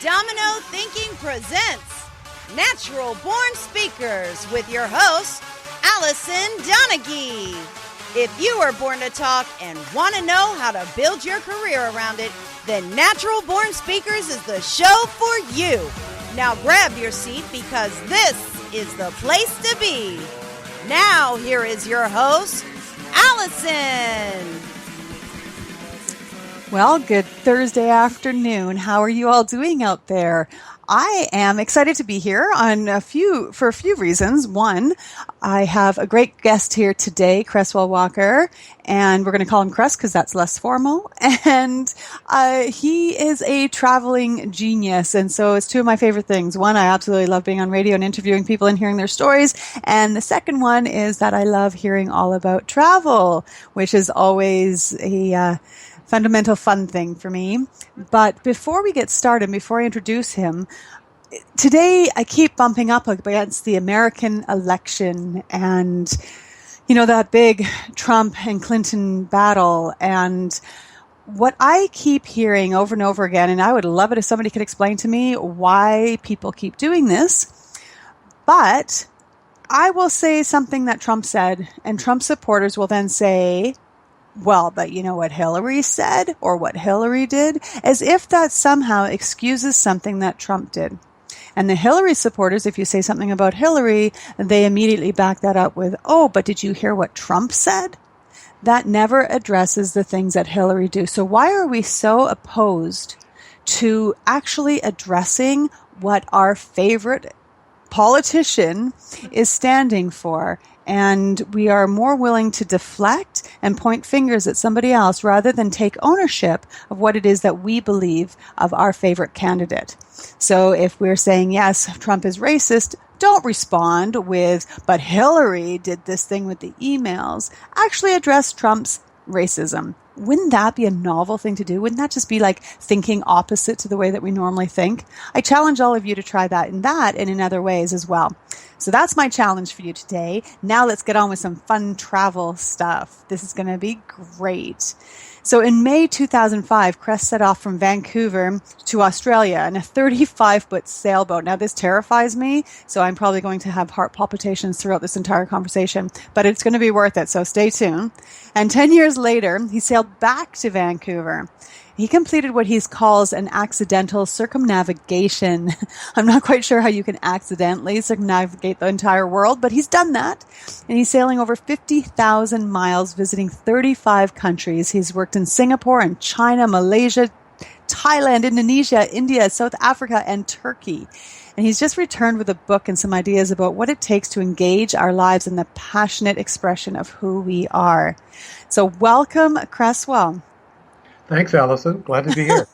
Domino Thinking presents Natural Born Speakers with your host, Allison Donaghy. If you are born to talk and want to know how to build your career around it, then Natural Born Speakers is the show for you. Now grab your seat because this is the place to be. Now here is your host, Allison. Well, good Thursday afternoon. How are you all doing out there? I am excited to be here for a few reasons. One, I have a great guest here today, Cresswell Walker, and we're going to call him Cress because that's less formal. And he is a traveling genius, and so it's two of my favorite things. One, I absolutely love being on radio and interviewing people and hearing their stories. And the second one is that I love hearing all about travel, which is always a fundamental fun thing for me. But before we get started, before I introduce him, today I keep bumping up against the American election and, you know, that big Trump and Clinton battle. And what I keep hearing over and over again, and I would love it if somebody could explain to me why people keep doing this, but I will say something that Trump said, and Trump supporters will then say, well, but you know what Hillary said or what Hillary did, as if that somehow excuses something that Trump did. And the Hillary supporters, if you say something about Hillary, they immediately back that up with, oh, but did you hear what Trump said? That never addresses the things that Hillary do. So why are we so opposed to actually addressing what our favorite politician is standing for? And we are more willing to deflect and point fingers at somebody else rather than take ownership of what it is that we believe of our favorite candidate. So if we're saying, yes, Trump is racist, don't respond with, but Hillary did this thing with the emails. Actually address Trump's racism. Wouldn't that be a novel thing to do? Wouldn't that just be like thinking opposite to the way that we normally think? I challenge all of you to try that and in other ways as well. So that's my challenge for you today. Now let's get on with some fun travel stuff. This is going to be great. So in May 2005, Cress set off from Vancouver to Australia in a 35-foot sailboat. Now this terrifies me, so I'm probably going to have heart palpitations throughout this entire conversation, but it's going to be worth it, so stay tuned. And 10 years later, he sailed back to Vancouver. He completed what he calls an accidental circumnavigation. I'm not quite sure how you can accidentally circumnavigate the entire world, but he's done that. And he's sailing over 50,000 miles, visiting 35 countries. He's worked in Singapore and China, Malaysia, Thailand, Indonesia, India, South Africa, and Turkey. And he's just returned with a book and some ideas about what it takes to engage our lives in the passionate expression of who we are. So welcome, Cresswell. Thanks, Allison. Glad to be here.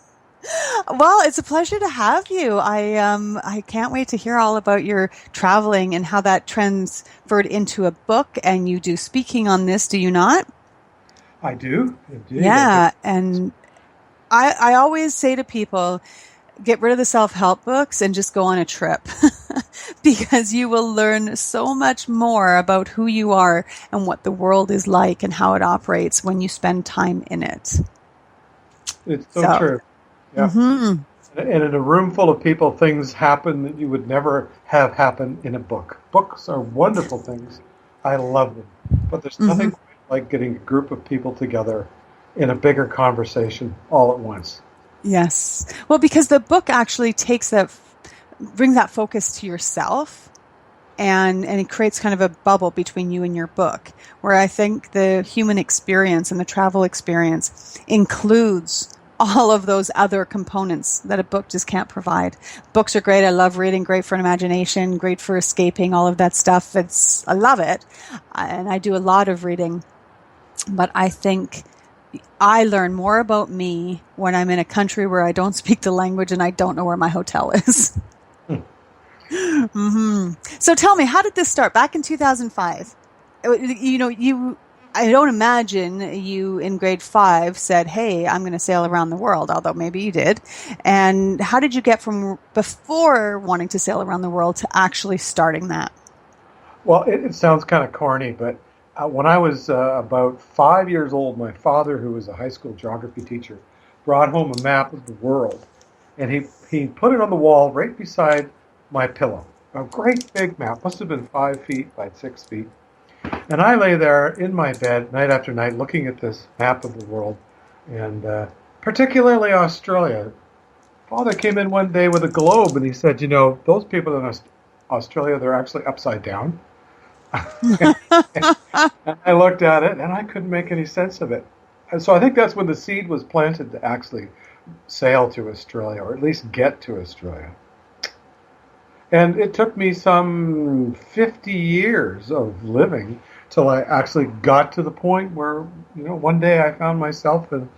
Well, it's a pleasure to have you. I can't wait to hear all about your traveling and how that transferred into a book. And you do speaking on this, do you not? I do. Indeed. Yeah. And I always say to people, get rid of the self-help books and just go on a trip because you will learn so much more about who you are and what the world is like and how it operates when you spend time in it. It's so true. Yeah. Mm-hmm. And in a room full of people, things happen that you would never have happen in a book. Books are wonderful things. I love them. But there's nothing like getting a group of people together in a bigger conversation all at once. Yes. Well, because the book actually brings that focus to yourself and it creates kind of a bubble between you and your book, where I think the human experience and the travel experience includes all of those other components that a book just can't provide. Books are great. I love reading. Great for an imagination. Great for escaping. All of that stuff. I love it. And I do a lot of reading. But I think I learn more about me when I'm in a country where I don't speak the language and I don't know where my hotel is. Mm-hmm. So tell me, how did this start? Back in 2005, I don't imagine you in grade 5 said, hey, I'm going to sail around the world, although maybe you did. And how did you get from before wanting to sail around the world to actually starting that? Well, it sounds kind of corny, but When I was about 5 years old, my father, who was a high school geography teacher, brought home a map of the world. And he put it on the wall right beside my pillow. A great big map, must have been 5 feet by 6 feet. And I lay there in my bed night after night looking at this map of the world, and particularly Australia. Father came in one day with a globe, and he said, those people in Australia, they're actually upside down. And I looked at it, and I couldn't make any sense of it. And so I think that's when the seed was planted to actually sail to Australia, or at least get to Australia. And it took me some 50 years of living till I actually got to the point where, one day I found myself and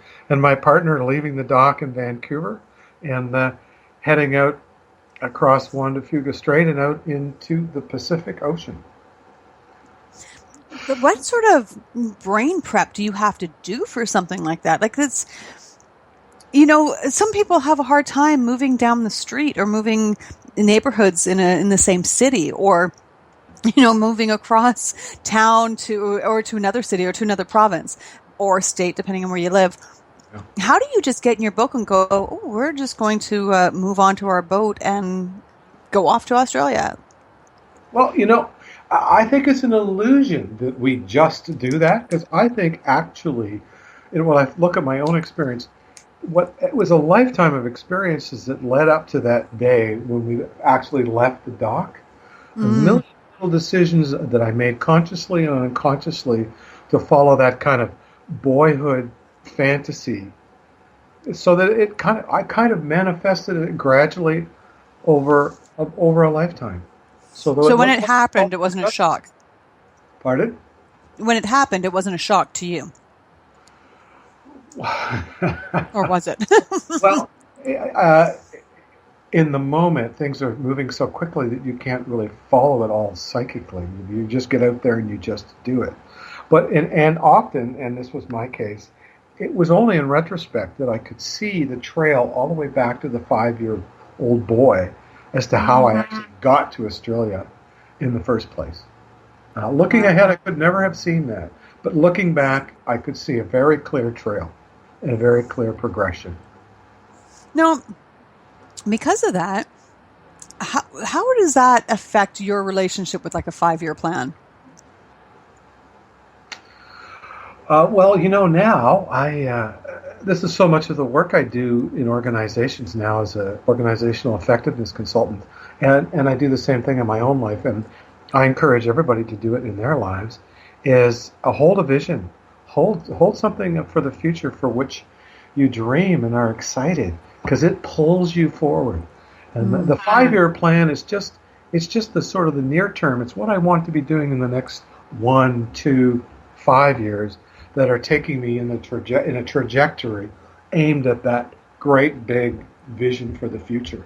my partner leaving the dock in Vancouver and heading out across Juan de Fuca Strait and out into the Pacific Ocean. But what sort of brain prep do you have to do for something like that? Like it's, some people have a hard time moving down the street or moving neighborhoods in the same city, or moving across town to another city or to another province or state, depending on where you live. Yeah. How do you just get in your boat and go, oh, we're just going to move on to our boat and go off to Australia? Well, I think it's an illusion that we just do that, because I think actually, when I look at my own experience, it was a lifetime of experiences that led up to that day when we actually left the dock. A million little decisions that I made consciously and unconsciously to follow that kind of boyhood fantasy, so that I kind of manifested it gradually over a lifetime. So when it happened, it wasn't a shock. Pardon? When it happened, it wasn't a shock to you. Or was it? Well, in the moment, things are moving so quickly that you can't really follow it all psychically. You just get out there and you just do it. But and often, and this was my case, it was only in retrospect that I could see the trail all the way back to the 5-year-old boy as to how I actually got to Australia in the first place. Looking ahead, I could never have seen that. But looking back, I could see a very clear trail and a very clear progression. Now, because of that, how does that affect your relationship with like a 5-year plan? Well, now this is so much of the work I do in organizations now as an organizational effectiveness consultant, and I do the same thing in my own life, and I encourage everybody to do it in their lives, is hold a vision, hold something up for the future for which you dream and are excited, because it pulls you forward. And the 5-year plan is just the sort of the near term. It's what I want to be doing in the next 1, 2, 5 years that are taking me in a trajectory aimed at that great big vision for the future.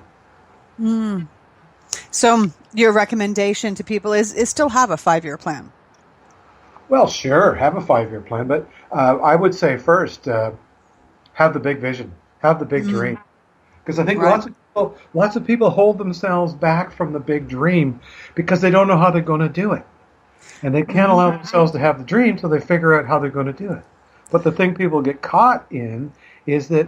So your recommendation to people is still have a 5-year plan. Well, sure, have a 5-year plan, but I would say first, have the big vision, have the big dream, because I think lots of people hold themselves back from the big dream because they don't know how they're going to do it, and they can't allow themselves to have the dream till they figure out how they're going to do it. But the thing people get caught in is that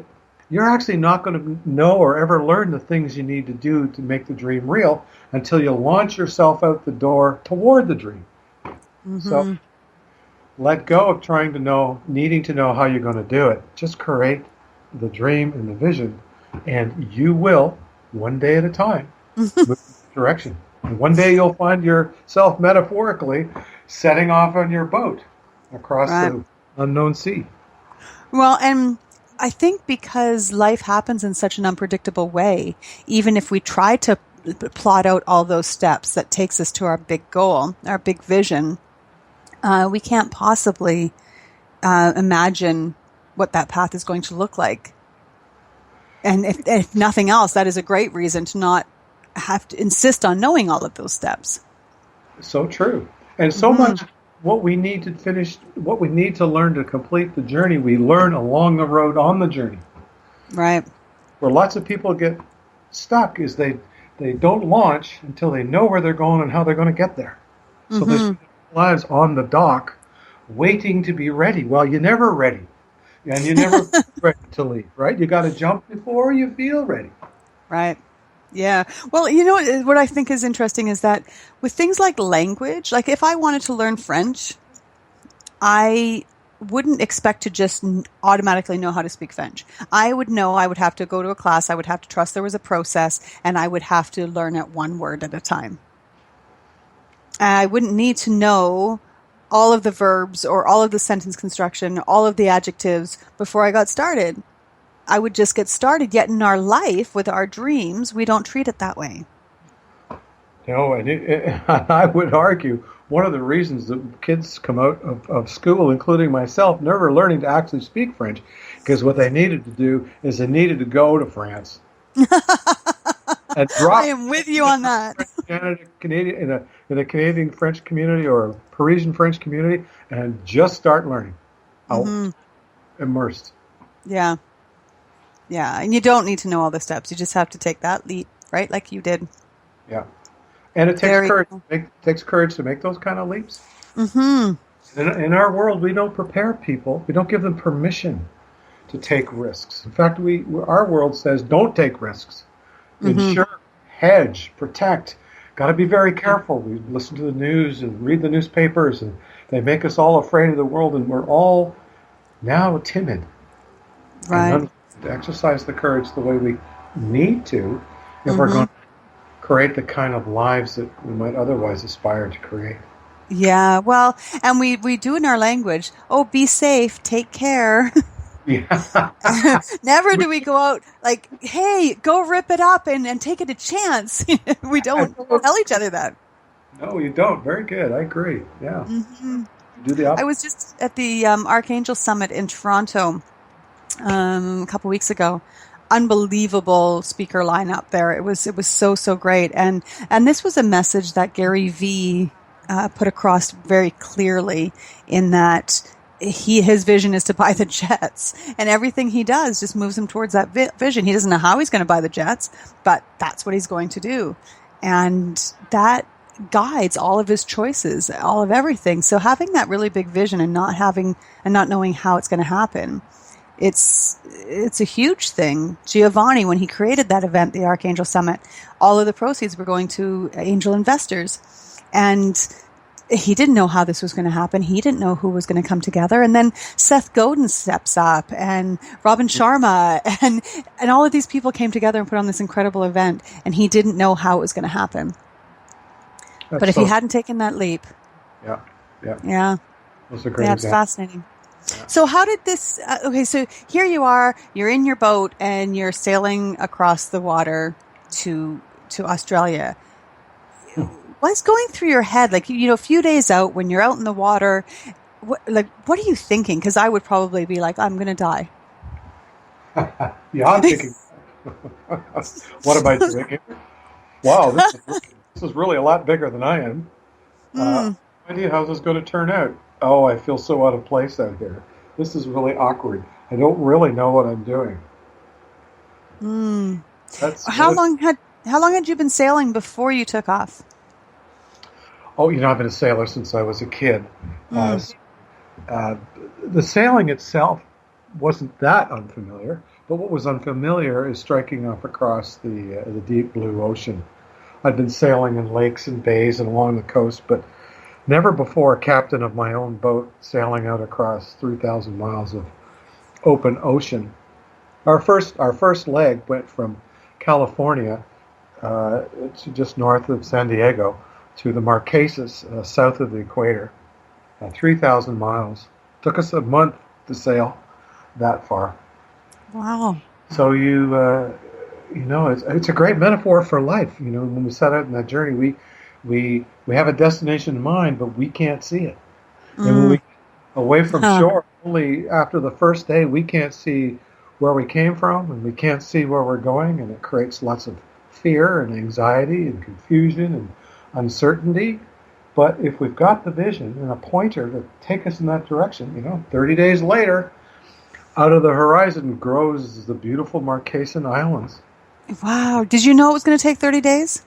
you're actually not going to know or ever learn the things you need to do to make the dream real until you launch yourself out the door toward the dream. So let go of needing to know how you're going to do it. Just create the dream and the vision, and you will, one day at a time, move in the direction. And one day you'll find yourself metaphorically setting off on your boat across the unknown sea. Well, and I think because life happens in such an unpredictable way, even if we try to plot out all those steps that takes us to our big goal, our big vision, we can't possibly imagine what that path is going to look like. And if nothing else, that is a great reason to not have to insist on knowing all of those steps. So true. And so much what we need to learn to complete the journey, we learn along the road on the journey. Right. Where lots of people get stuck is they don't launch until they know where they're going and how they're going to get there. So they spend their lives on the dock waiting to be ready. Well, you're never ready. And you're never ready to leave, right? You got to jump before you feel ready. Right. Yeah. Well, you know what I think is interesting is that with things like language, like if I wanted to learn French, I wouldn't expect to just automatically know how to speak French. I would know I would have to go to a class, I would have to trust there was a process, and I would have to learn it one word at a time. I wouldn't need to know all of the verbs or all of the sentence construction, all of the adjectives before I got started. I would just get started. Yet in our life, with our dreams, we don't treat it that way. No, and I would argue one of the reasons that kids come out of school, including myself, never learning to actually speak French, because what they needed to do is they needed to go to France. And drop I am with you on that. Canadian, in a Canadian French community or a Parisian French community, and just start learning. Immersed. Yeah. Yeah, and you don't need to know all the steps. You just have to take that leap, right? Like you did. Yeah. And it takes courage. It takes courage to make those kind of leaps. Mm-hmm. In our world, we don't prepare people. We don't give them permission to take risks. In fact, our world says don't take risks. Insure, hedge, protect. Got to be very careful. We listen to the news and read the newspapers, and they make us all afraid of the world, and we're all now timid. Right. And to exercise the courage the way we need to if we're going to create the kind of lives that we might otherwise aspire to create. Yeah, well, and we do in our language, be safe, take care. Yeah. Never do we go out like, hey, go rip it up and take it a chance. We don't tell each other that. No, you don't. Very good. I agree. Yeah. Do the opposite. I was just at the Archangel Summit in Toronto a couple weeks ago. Unbelievable speaker lineup there. It was so great. And this was a message that Gary Vee put across very clearly, in that his vision is to buy the jets, and everything he does just moves him towards that vision. He doesn't know how he's going to buy the jets, but that's what he's going to do. And that guides all of his choices, all of everything. So having that really big vision and not knowing how it's going to happen, it's a huge thing. Giovanni, when he created that event, the Archangel Summit, all of the proceeds were going to angel investors. And he didn't know how this was going to happen. He didn't know who was going to come together. And then Seth Godin steps up, and Robin Sharma, and all of these people came together and put on this incredible event. And he didn't know how it was going to happen. But if he hadn't taken that leap. Yeah. That's a great That's example. fascinating. Yeah. So how did this, so here you are, you're in your boat and you're sailing across the water to Australia. What's going through your head? Like, a few days out, when you're out in the water, what are you thinking? Because I would probably be like, I'm going to die. Yeah, I'm thinking, what am I doing here? Wow, this is really a lot bigger than I am. No idea how this is going to turn out. Oh, I feel so out of place out here. This is really awkward. I don't really know what I'm doing. How long had you been sailing before you took off? Oh, I've been a sailor since I was a kid. The sailing itself wasn't that unfamiliar, but what was unfamiliar is striking off across the deep blue ocean. I'd been sailing in lakes and bays and along the coast, but never before a captain of my own boat sailing out across 3,000 miles of open ocean. Our first leg went from California to just north of San Diego to the Marquesas, south of the equator, 3,000 miles. Took us a month to sail that far. Wow. So it's a great metaphor for life. When we set out on that journey, we have a destination in mind, but we can't see it. And when we get away from shore, only after the first day, we can't see where we came from, and we can't see where we're going, and it creates lots of fear and anxiety and confusion and uncertainty. But if we've got the vision and a pointer to take us in that direction, 30 days later, out of the horizon grows the beautiful Marquesan Islands. Wow. Did you know it was going to take 30 days?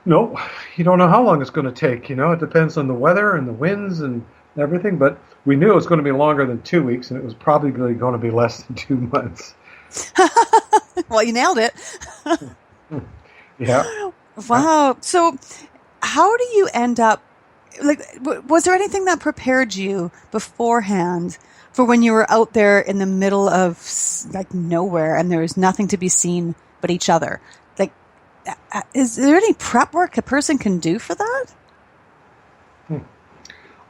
No, you don't know how long it's going to take. It depends on the weather and the winds and everything, but we knew it was going to be longer than 2 weeks, and it was probably going to be less than 2 months. Well, you nailed it. Yeah. Wow. So how do you end up, like, was there anything that prepared you beforehand for when you were out there in the middle of like nowhere and there was nothing to be seen but each other? Like, is there any prep work a person can do for that?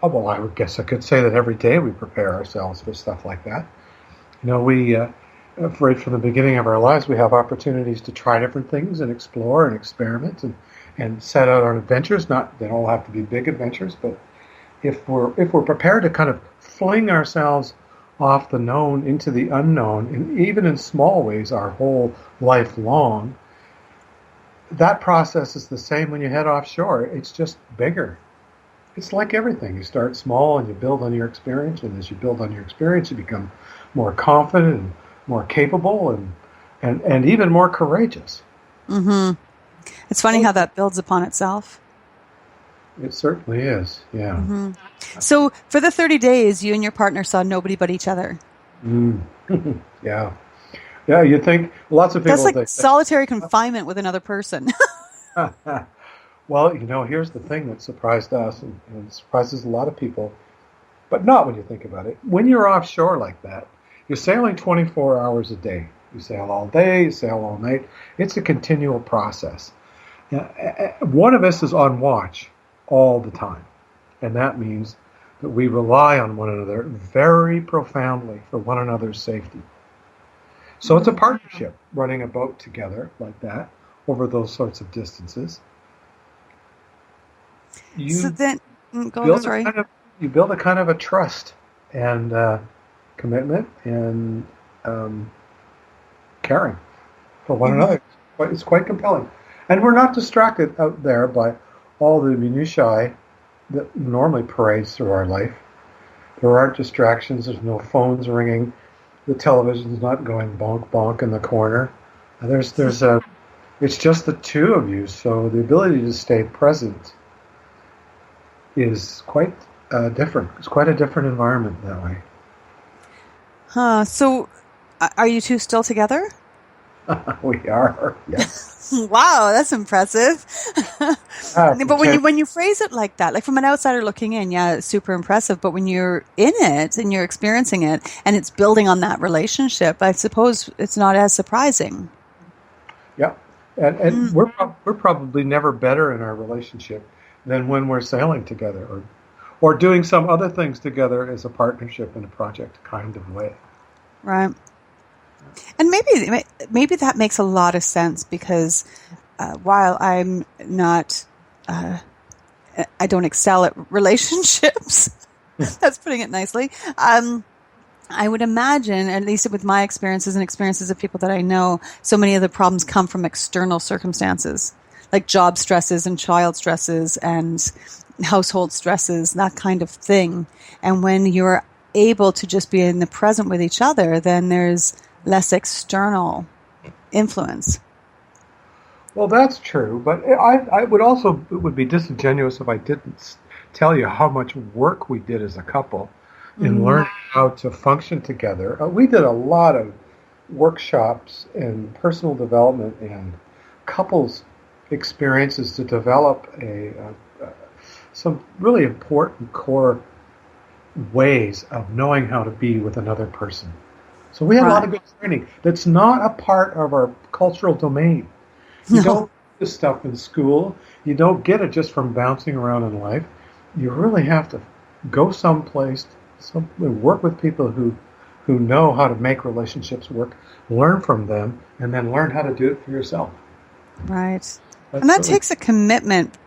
Oh, well, I would guess I could say that every day we prepare ourselves for stuff like that. We, right from the beginning of our lives, we have opportunities to try different things and explore and experiment and set out on adventures. They don't all have to be big adventures, but if we're prepared to kind of fling ourselves off the known into the unknown, and even in small ways our whole life long, that process is the same when you head offshore. It's just bigger. It's like everything. You start small and you build on your experience, and as you build on your experience, you become more confident and more capable and even more courageous. Mm-hmm. It's funny how that builds upon itself. It certainly is, yeah. Mm-hmm. So for the 30 days, you and your partner saw nobody but each other. Yeah. Yeah, you think lots of people... That's like solitary confinement with another person. Well, here's the thing that surprised us and surprises a lot of people, but not when you think about it. When you're offshore like that, you're sailing 24 hours a day. You sail all day, you sail all night. It's a continual process. One of us is on watch all the time, and that means that we rely on one another very profoundly for one another's safety. So it's a partnership, running a boat together like that over those sorts of distances. You build a kind of a trust and commitment and caring for one another. It's quite compelling. And we're not distracted out there by all the minutiae that normally parades through our life. There aren't distractions. There's no phones ringing. The television's not going bonk bonk in the corner. It's just the two of you. So the ability to stay present is quite different. It's quite a different environment that way. So are you two still together? We are, yes. Wow, that's impressive. But when you phrase it like that, like from an outsider looking in, yeah, it's super impressive. But when you're in it and you're experiencing it and it's building on that relationship, I suppose it's not as surprising. Yeah, and we're probably never better in our relationship than when we're sailing together or doing some other things together as a partnership in a project kind of way. Right. And maybe that makes a lot of sense because while I'm not, I don't excel at relationships, that's putting it nicely, I would imagine, at least with my experiences and experiences of people that I know, so many of the problems come from external circumstances, like job stresses and child stresses and household stresses, that kind of thing. And when you're able to just be in the present with each other, then there's less external influence. Well, that's true, but I would also, it would be disingenuous if I didn't tell you how much work we did as a couple in learning how to function together. We did a lot of workshops and personal development and couples experiences to develop some really important core ways of knowing how to be with another person. So we had a lot of good training that's not a part of our cultural domain. You don't do this stuff in school. You don't get it just from bouncing around in life. You really have to go someplace, work with people who know how to make relationships work, learn from them, and then learn how to do it for yourself. Right. And that takes a commitment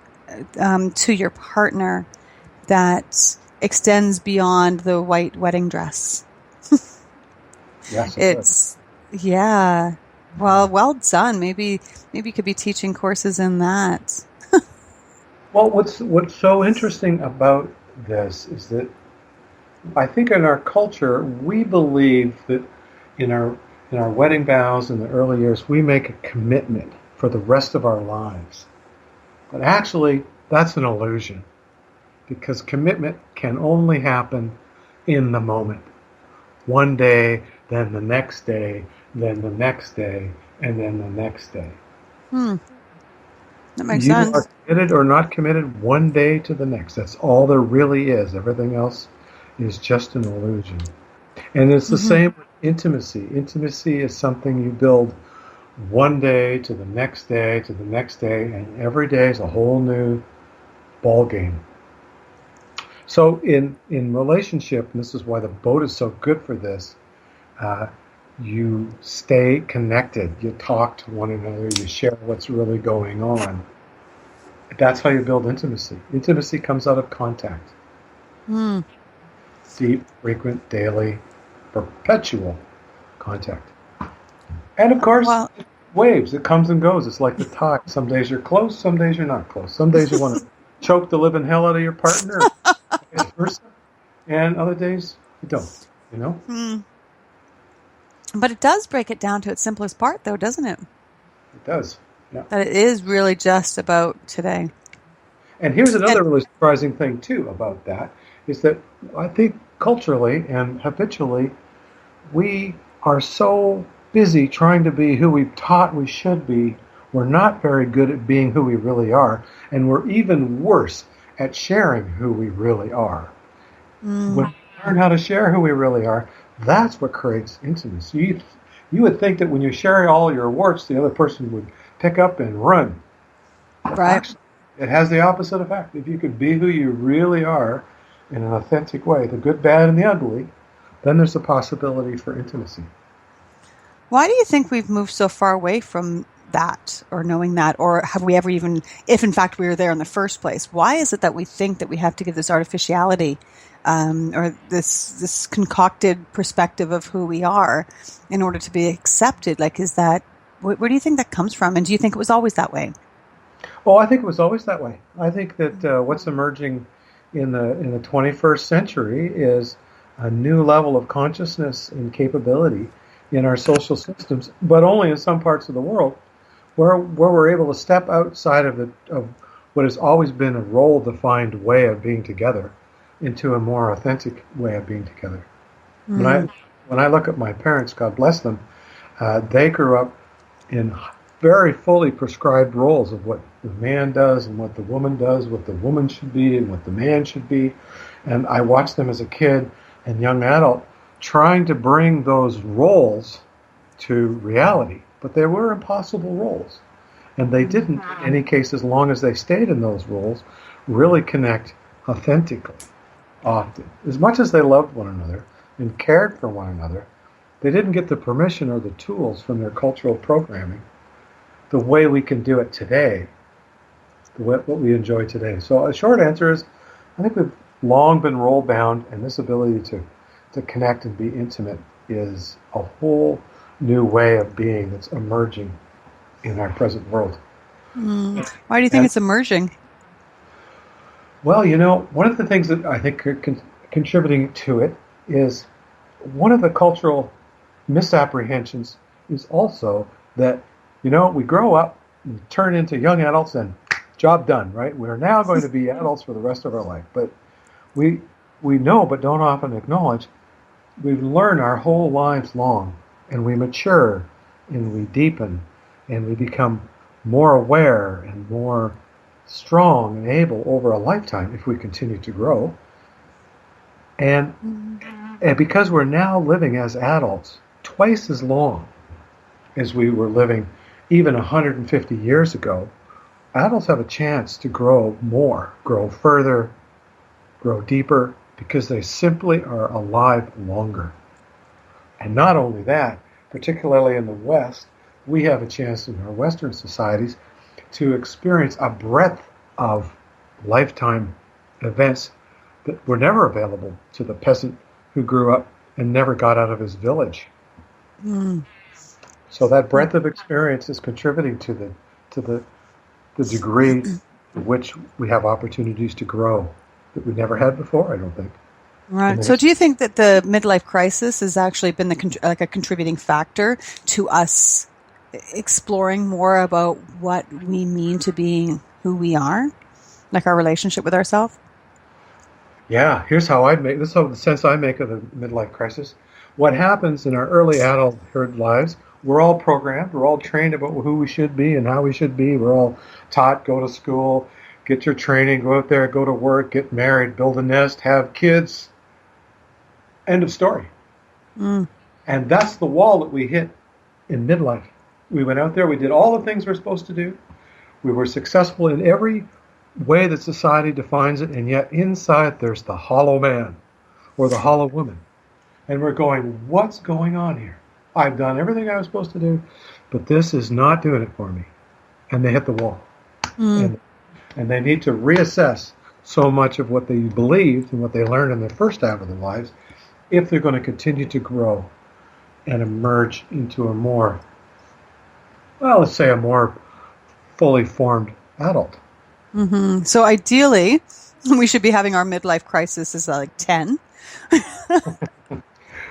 to your partner that extends beyond the white wedding dress. Yes, yeah. Well done. Maybe you could be teaching courses in that. Well, what's so interesting about this is that I think in our culture we believe that in our wedding vows in the early years we make a commitment for the rest of our lives. But actually, that's an illusion. because commitment can only happen in the moment. One day, then the next day, then the next day, and then the next day. That makes You sense. are committed or not committed one day to the next. That's all there really is. Everything else is just an illusion. And it's the same with intimacy. Intimacy is something you build one day to the next day to the next day, and every day is a whole new ball game. So in relationship, and this is why the boat is so good for this, you stay connected. You talk to one another. You share what's really going on. That's how you build intimacy. Intimacy comes out of contact. Deep, frequent, daily, perpetual contact. And of course, waves. It comes and goes. It's like the tide. Some days you're close. Some days you're not close. Some days you want to choke the living hell out of your partner, or vice versa. And other days you don't, you know? But it does break it down to its simplest part, though, doesn't it? It does, yeah. That it is really just about today. And here's another really surprising thing, too, about that, is that I think culturally and habitually, we are so busy trying to be who we've taught we should be. We're not very good at being who we really are, and we're even worse at sharing who we really are. When we learn how to share who we really are, that's what creates intimacy. You would think that when you share all your warts, the other person would pick up and run. Right. Actually, it has the opposite effect. If you could be who you really are in an authentic way, the good, bad, and the ugly, then there's a possibility for intimacy. Why do you think we've moved so far away from that, or knowing that, or have we ever even, if in fact we were there in the first place, why is it that we think that we have to give this artificiality or this concocted perspective of who we are in order to be accepted? Like, is that, where do you think that comes from? And do you think it was always that way? Well, I think it was always that way. I think that what's emerging in the 21st century is a new level of consciousness and capability in our social systems, but only in some parts of the world where we're able to step outside of what has always been a role-defined way of being together into a more authentic way of being together. When I look at my parents, God bless them, they grew up in very fully prescribed roles of what the man does and what the woman does, what the woman should be and what the man should be. And I watched them as a kid and young adult trying to bring those roles to reality. But they were impossible roles. And they didn't, in any case, as long as they stayed in those roles, really connect authentically often. As much as they loved one another and cared for one another, they didn't get the permission or the tools from their cultural programming the way we can do it today, what we enjoy today. So a short answer is, I think we've long been role-bound, and this ability to connect and be intimate is a whole new way of being that's emerging in our present world. Why do you think it's emerging? Well, one of the things that I think are contributing to it is one of the cultural misapprehensions is also that, we grow up and turn into young adults and job done, right? We're now going to be adults for the rest of our life. But we know, but don't often acknowledge, we've learned our whole lives long, and we mature, and we deepen, and we become more aware and more strong and able over a lifetime if we continue to grow. And because we're now living as adults twice as long as we were living even 150 years ago, adults have a chance to grow more, grow further, grow deeper, because they simply are alive longer. And not only that, particularly in the West, we have a chance in our Western societies to experience a breadth of lifetime events that were never available to the peasant who grew up and never got out of his village. So that breadth of experience is contributing to the degree to which we have opportunities to grow that we never had before, I don't think. Right. So do you think that the midlife crisis has actually been a contributing factor to us exploring more about what we mean to being who we are, like our relationship with ourselves? Yeah, here's how I make this is how the sense I make of the midlife crisis. What happens in our early adulthood lives, we're all programmed, we're all trained about who we should be and how we should be. We're all taught, go to school, get your training, go out there, go to work, get married, build a nest, have kids. End of story. Mm. And that's the wall that we hit in midlife. We went out there, we did all the things we're supposed to do. We were successful in every way that society defines it, and yet inside there's the hollow man or the hollow woman. And we're going, what's going on here? I've done everything I was supposed to do, but this is not doing it for me. And they hit the wall. Mm. And they need to reassess so much of what they believed and what they learned in the first half of their lives if they're going to continue to grow and emerge into a more, well, let's say a more fully formed adult. Mm-hmm. So ideally, we should be having our midlife crisis is like 10.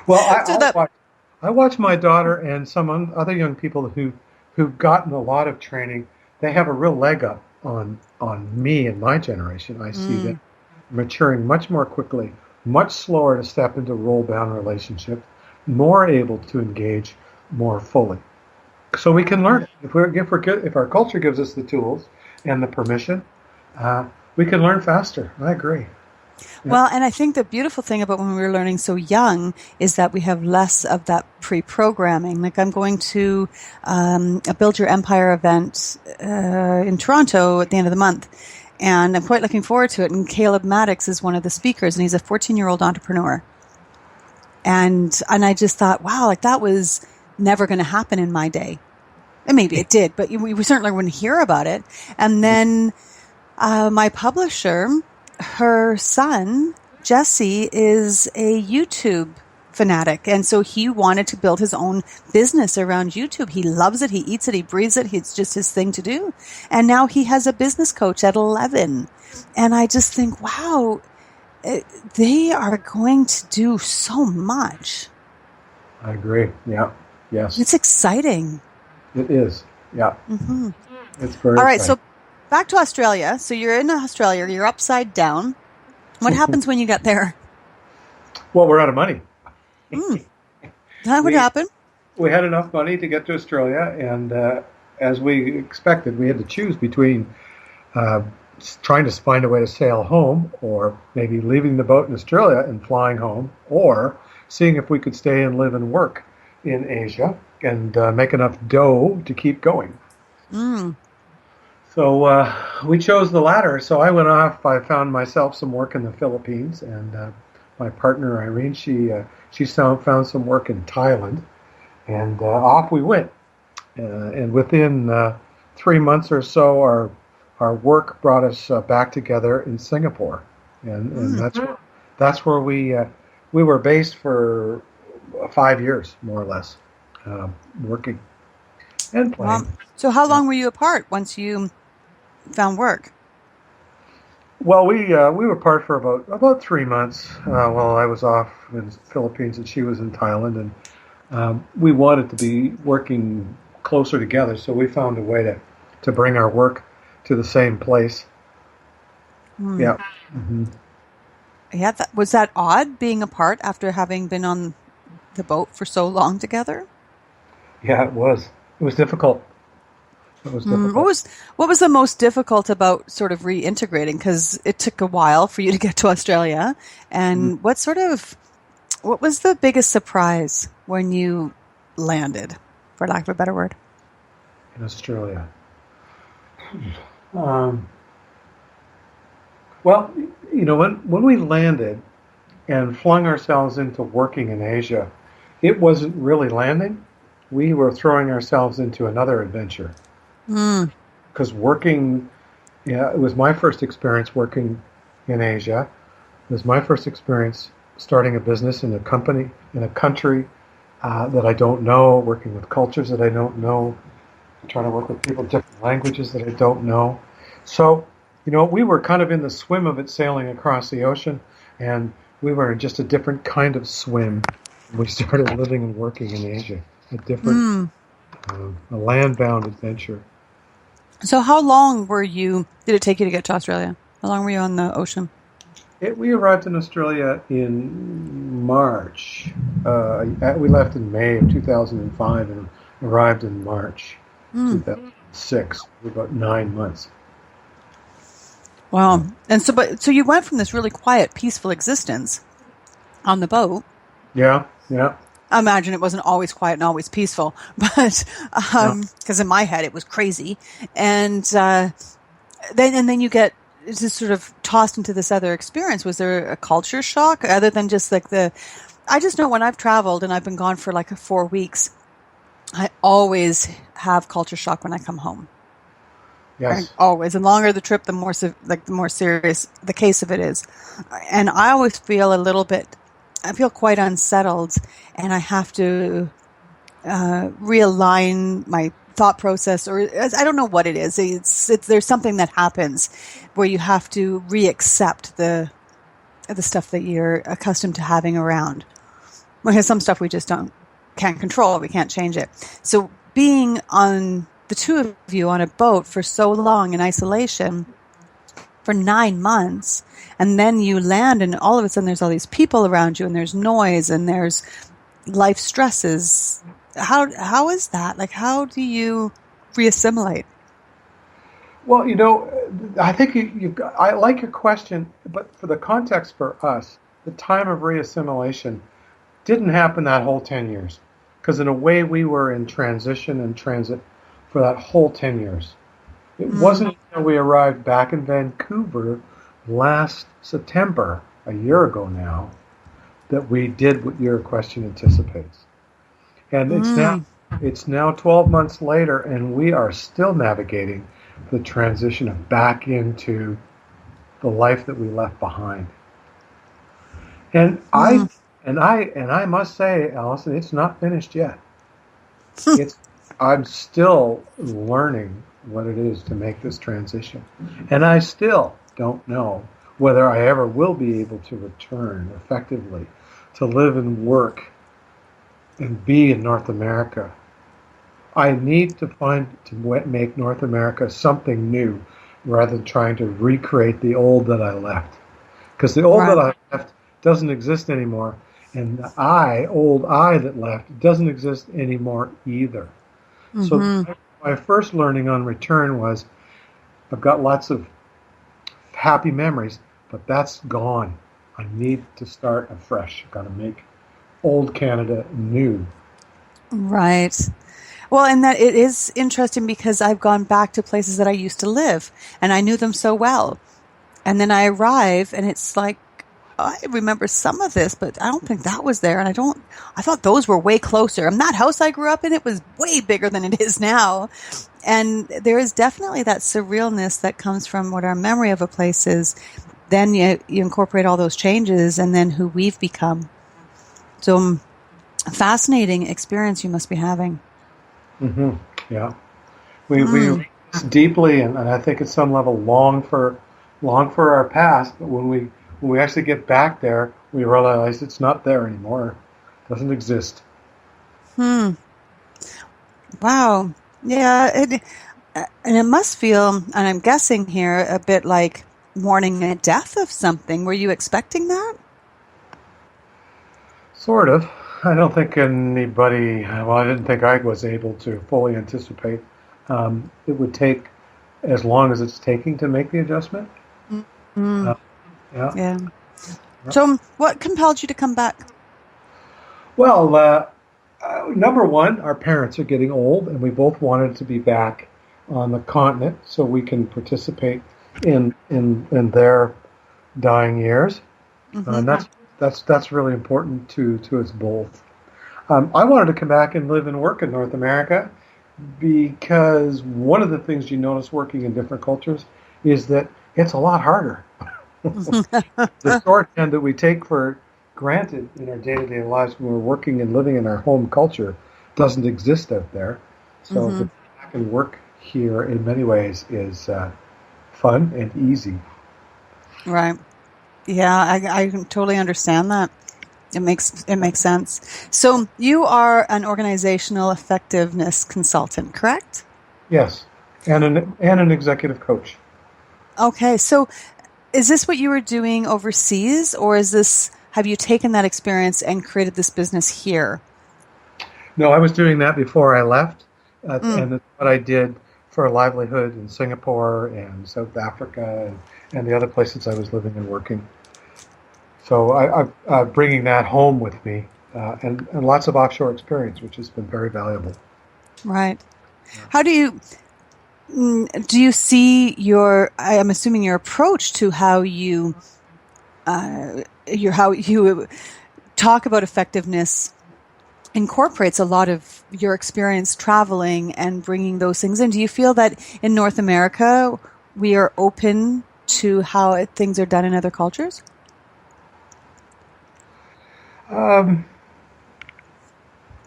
Well, I watch my daughter and some other young people who've gotten a lot of training. They have a real leg up on me and my generation. I see them maturing much more quickly, much slower to step into role-bound relationships, more able to engage more fully. So we can learn it. If our culture gives us the tools and the permission, we can learn faster. I agree. Yeah. Well, and I think the beautiful thing about when we were learning so young is that we have less of that pre-programming. Like I'm going to a Build Your Empire event in Toronto at the end of the month, and I'm quite looking forward to it. And Caleb Maddox is one of the speakers, and he's a 14-year-old entrepreneur. And I just thought, wow, like that was never going to happen in my day. And maybe it did, but we certainly wouldn't hear about it. And then my publisher, her son, Jesse, is a YouTube fanatic. And so he wanted to build his own business around YouTube. He loves it. He eats it. He breathes it. It's just his thing to do. And now he has a business coach at 11. And I just think, wow, they are going to do so much. I agree. Yeah. Yes. It's exciting. It is. Yeah. Mm-hmm. It's very All right. exciting. So back to Australia. So you're in Australia. You're upside down. What happens when you get there? Well, we're out of money. That would happen. We had enough money to get to Australia, and as we expected, we had to choose between trying to find a way to sail home, or maybe leaving the boat in Australia and flying home, or seeing if we could stay and live and work in Asia and make enough dough to keep going. So we chose the latter. So I went off. I found myself some work in the Philippines, and my partner Irene, she found some work in Thailand, and off we went. And within 3 months or so, our work brought us back together in Singapore, and that's where we were based for 5 years, more or less, working and playing. So how long were you apart once you found work? Well, we were apart for about 3 months while I was off in the Philippines and she was in Thailand, and we wanted to be working closer together, so we found a way to bring our work to the same place. Yeah. Mm-hmm. Yeah. Was that odd being apart after having been on the boat for so long together? Yeah, it was. It was difficult. It was difficult. What was the most difficult about sort of reintegrating? Because it took a while for you to get to Australia. And what was the biggest surprise when you landed, for lack of a better word? In Australia. Well, when we landed and flung ourselves into working in Asia, it wasn't really landing. We were throwing ourselves into another adventure. Because working, it was my first experience working in Asia. It was my first experience starting a business in a company, in a country that I don't know, working with cultures that I don't know, trying to work with people, different languages that I don't know. So, we were kind of in the swim of it, sailing across the ocean, and we were in just a different kind of swim. We started living and working in Asia, a different, a land-bound adventure. So how long did it take you to get to Australia? How long were you on the ocean? We arrived in Australia in March. We left in May of 2005 and arrived in March 2006. About 9 months. Wow. And so you went from this really quiet, peaceful existence on the boat. Yeah. I imagine it wasn't always quiet and always peaceful, but because in my head it was crazy. And then you get just sort of tossed into this other experience. Was there a culture shock other than just like I just know when I've traveled and I've been gone for like 4 weeks, I always have culture shock when I come home. Yes. Right? Always. The longer the trip, the more serious the case of it is. And I always feel I feel quite unsettled, and I have to realign my thought process, or I don't know what it is. There's something that happens where you have to reaccept the stuff that you're accustomed to having around. Because some stuff we just can't control. We can't change it. So being on the two of you on a boat for so long in isolation for 9 months, and then you land and all of a sudden there's all these people around you and there's noise and there's life stresses. How is that? Like, how do you reassimilate? Well, I think I like your question, but for the context for us, the time of reassimilation didn't happen that whole 10 years. Because in a way we were in transition and transit for that whole 10 years. It wasn't until we arrived back in Vancouver last September, a year ago now, that we did what your question anticipates. And it's now 12 months later, and we are still navigating the transition of back into the life that we left behind. And I must say, Allison, it's not finished yet. I'm still learning what it is to make this transition. And I still don't know whether I ever will be able to return effectively to live and work and be in North America. I need to make North America something new rather than trying to recreate the old that I left. Because the old that I left doesn't exist anymore. And the old I that left doesn't exist anymore either. So my first learning on return was I've got lots of happy memories, but that's gone. I need to start afresh. I've got to make old Canada new. Right. Well, and that it is interesting because I've gone back to places that I used to live and I knew them so well. And then I arrive and it's like, I remember some of this, but I don't think that was there. And I thought those were way closer. And that house I grew up in, it was way bigger than it is now. And there is definitely that surrealness that comes from what our memory of a place is. Then you incorporate all those changes and then who we've become. So fascinating experience you must be having. Mm-hmm. Yeah. We deeply, and I think at some level long for our past, but when we actually get back there, we realize it's not there anymore. It doesn't exist. Wow. Yeah. And it must feel, and I'm guessing here, a bit like mourning a death of something. Were you expecting that? Sort of. I don't think I didn't think I was able to fully anticipate. It would take as long as it's taking to make the adjustment. Yeah. So what compelled you to come back? Well, number one, our parents are getting old, and we both wanted to be back on the continent so we can participate in their dying years. And that's really important to us both. I wanted to come back and live and work in North America because one of the things you notice working in different cultures is that it's a lot harder. The shorthand that we take for granted in our day-to-day lives when we're working and living in our home culture doesn't exist out there. So to come back and work here in many ways is fun and easy. Right. Yeah, I can totally understand that. It makes sense. So you are an organizational effectiveness consultant, correct? Yes, and an executive coach. Okay, so Is this what you were doing overseas, or have you taken that experience and created this business here? No, I was doing that before I left, and that's what I did for a livelihood in Singapore and South Africa and the other places I was living and working. So I'm bringing that home with me, and lots of offshore experience, which has been very valuable. Right. How do you see I'm assuming your approach to how you talk about effectiveness incorporates a lot of your experience traveling and bringing those things in. Do you feel that in North America we are open to how things are done in other cultures?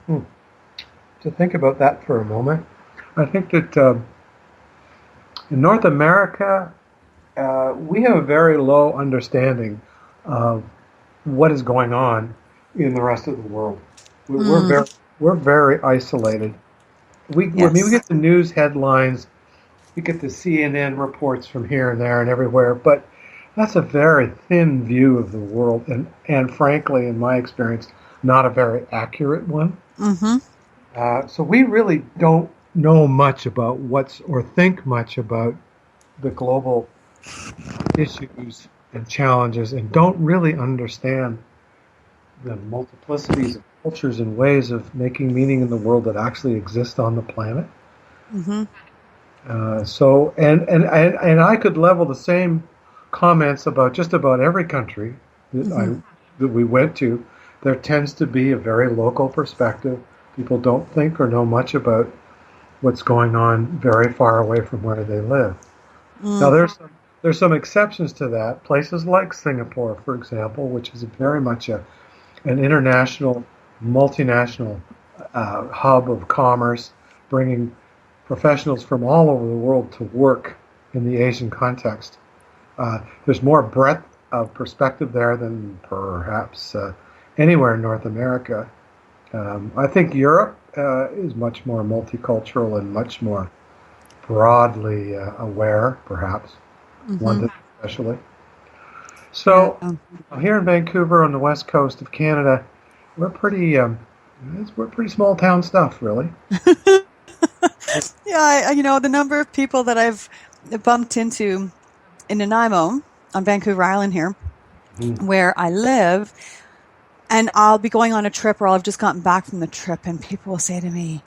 To think about that for a moment, I think that in North America, we have a very low understanding of what is going on in the rest of the world. We're very isolated. We get the news headlines, we get the CNN reports from here and there and everywhere, but that's a very thin view of the world, and frankly, in my experience, not a very accurate one. Mm-hmm. So we really don't know much about or think much about the global issues and challenges, and don't really understand the multiplicities of cultures and ways of making meaning in the world that actually exist on the planet. Mm-hmm. And I could level the same comments about just about every country that we went to. There tends to be a very local perspective. People don't think or know much about what's going on very far away from where they live. Now, there's some exceptions to that. Places like Singapore, for example, which is very much an international, multinational hub of commerce, bringing professionals from all over the world to work in the Asian context. There's more breadth of perspective there than perhaps anywhere in North America. I think Europe is much more multicultural and much more broadly aware, perhaps, London especially. So here in Vancouver on the west coast of Canada, we're pretty small town stuff, really. Yeah, the number of people that I've bumped into in Nanaimo on Vancouver Island here, where I live, and I'll be going on a trip or I've just gotten back from the trip, and people will say to me,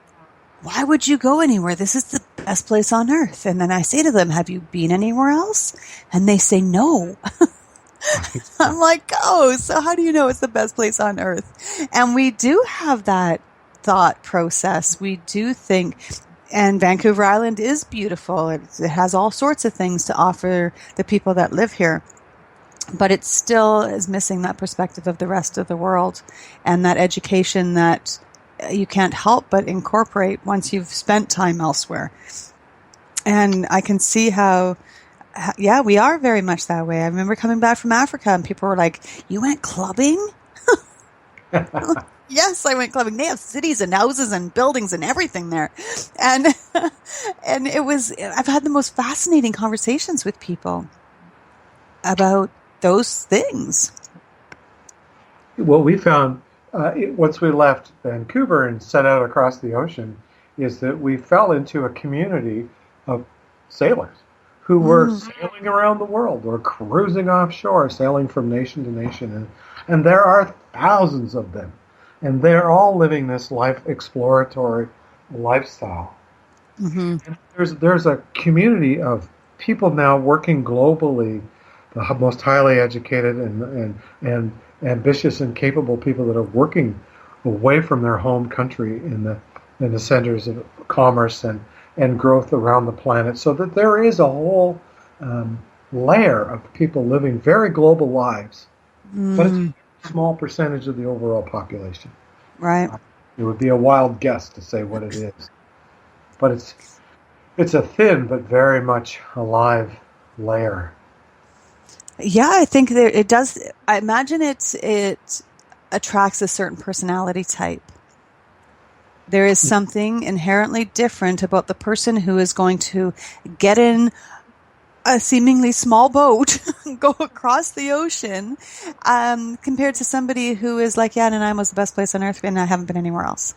"Why would you go anywhere? This is the best place on earth." And then I say to them, "Have you been anywhere else?" And they say, "No." I'm like, "Oh, so how do you know it's the best place on earth?" And we do have that thought process. We do think, and Vancouver Island is beautiful. It has all sorts of things to offer the people that live here. But it still is missing that perspective of the rest of the world and that education that you can't help but incorporate once you've spent time elsewhere. And I can see how, we are very much that way. I remember coming back from Africa and people were like, "You went clubbing?" Yes, I went clubbing. They have cities and houses and buildings and everything there. And I've had the most fascinating conversations with people about those things. What we found once we left Vancouver and set out across the ocean is that we fell into a community of sailors who were sailing around the world or cruising offshore, sailing from nation to nation. And there are thousands of them. And they're all living this exploratory lifestyle. Mm-hmm. And there's a community of people now working globally, the most highly educated and ambitious and capable people that are working away from their home country in the centers of commerce and growth around the planet, so that there is a whole layer of people living very global lives. But it's a small percentage of the overall population. Right. It would be a wild guess to say what it is. But it's a thin but very much alive layer. Yeah, I think that it does. I imagine it attracts a certain personality type. There is something inherently different about the person who is going to get in a seemingly small boat go across the ocean compared to somebody who is like, yeah, Nanaimo was the best place on earth and I haven't been anywhere else.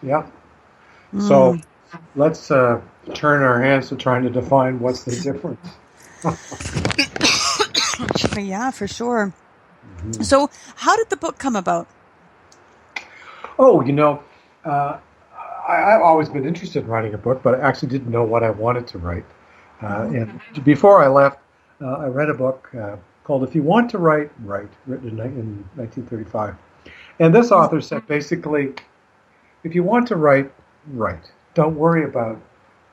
Yeah. So let's turn our hands to trying to define what's the difference. Yeah, for sure. Mm-hmm. So how did the book come about? Oh, I've always been interested in writing a book, but I actually didn't know what I wanted to write. And before I left, I read a book called If You Want to Write, Write, written in 1935. And this author said basically, if you want to write, write. Don't worry about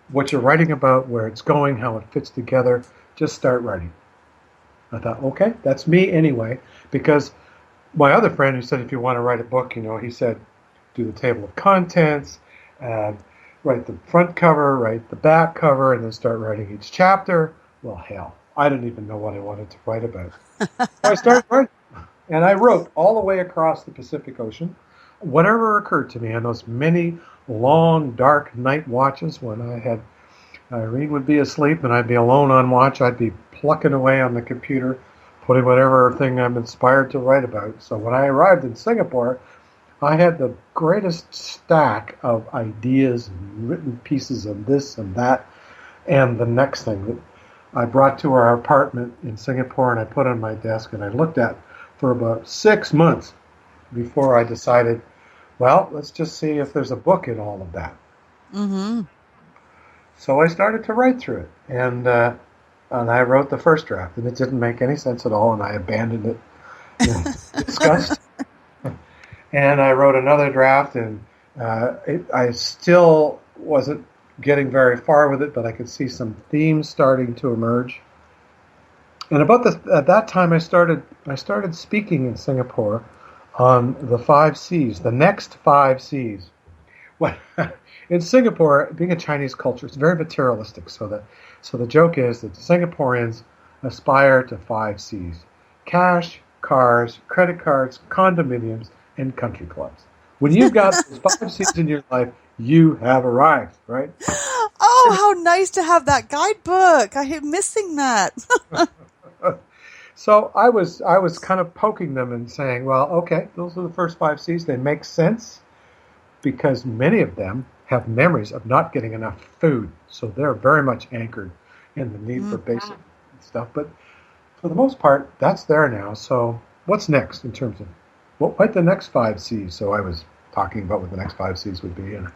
what you're writing about, where it's going, how it fits together. Just start writing. I thought, okay, that's me anyway, because my other friend who said if you want to write a book, he said do the table of contents, write the front cover, write the back cover, and then start writing each chapter. Well, hell, I didn't even know what I wanted to write about. So I started writing, and I wrote all the way across the Pacific Ocean, whatever occurred to me on those many long, dark night watches when Irene would be asleep and I'd be alone on watch. I'd be plucking away on the computer, putting whatever thing I'm inspired to write about. So when I arrived in Singapore, I had the greatest stack of ideas and written pieces of this and that and the next thing that I brought to our apartment in Singapore and I put on my desk and I looked at for about 6 months before I decided, well, let's just see if there's a book in all of that. Mm-hmm. So I started to write through it, and I wrote the first draft, and it didn't make any sense at all, and I abandoned it in disgust. And I wrote another draft, and I still wasn't getting very far with it, but I could see some themes starting to emerge. And at that time, I started speaking in Singapore on the 5 C's, the next 5 C's. Well, in Singapore, being a Chinese culture, it's very materialistic. So the joke is that the Singaporeans aspire to 5 C's: cash, cars, credit cards, condominiums, and country clubs. When you've got those 5 C's in your life, you have arrived, right? Oh, how nice to have that guidebook. I am missing that. So I was kind of poking them and saying, well, okay, those are the first 5 C's. They make sense because many of them have memories of not getting enough food. So they're very much anchored in the need for basic stuff. But for the most part, that's there now. So what's next in terms of what might the next 5 C's? So I was talking about what the next 5 C's would be. And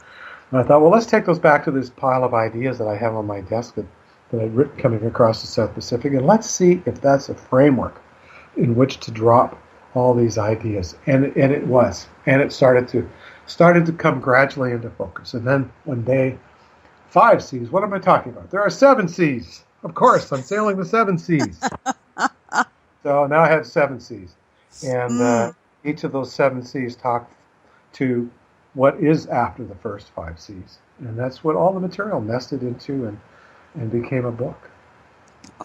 I thought, well, let's take those back to this pile of ideas that I have on my desk that I'd written coming across the South Pacific, and let's see if that's a framework in which to drop all these ideas. And it was. And it started to come gradually into focus. And then one day, 5 C's, what am I talking about? There are 7 C's. Of course, I'm sailing the 7 C's. So now I have 7 C's. And each of those 7 C's talk to what is after the first 5 C's. And that's what all the material nested into and became a book.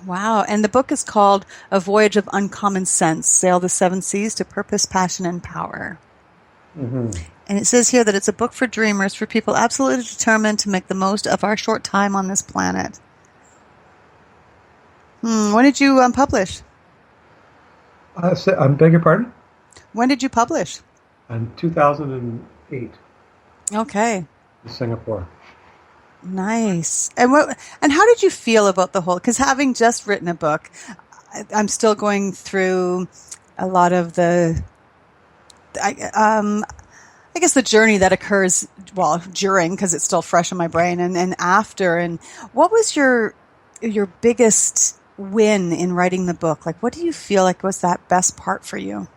Wow. And the book is called A Voyage of Uncommon Sense, Sail the 7 Seas to Purpose, Passion, and Power. Mm-hmm. And it says here that it's a book for dreamers, for people absolutely determined to make the most of our short time on this planet. When did you publish? I beg your pardon? When did you publish? In 2008. Okay. In Singapore. Nice. And how did you feel about the whole? Because having just written a book, I'm still going through a lot of the, I guess the journey that occurs, well, during, because it's still fresh in my brain, and after. And what was your biggest win in writing the book? Like, what do you feel like was that best part for you?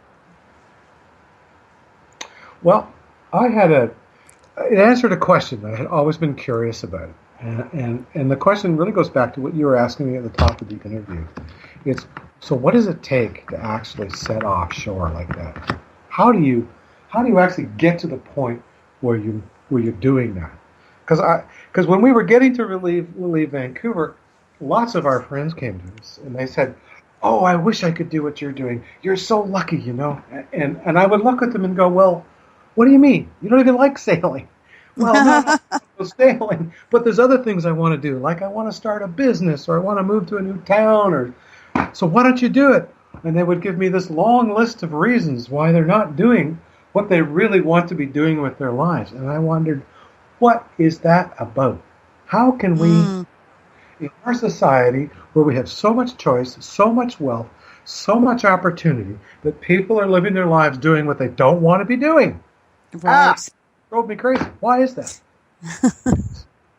Well, it answered a question that I had always been curious about. And the question really goes back to what you were asking me at the top of the interview. It's, so what does it take to actually set offshore like that? How do you actually get to the point where you're doing that? Because when we were getting to leave Vancouver, lots of our friends came to us and they said, "Oh, I wish I could do what you're doing. You're so lucky, And I would look at them and go, "Well, what do you mean? You don't even like sailing." Well, not sailing, but there's other things I want to do. Like I want to start a business, or I want to move to a new town, or so why don't you do it? And they would give me this long list of reasons why they're not doing what they really want to be doing with their lives. And I wondered, what is that about? How can we, in our society where we have so much choice, so much wealth, so much opportunity, that people are living their lives doing what they don't want to be doing? Right. Drove me crazy. Why is that?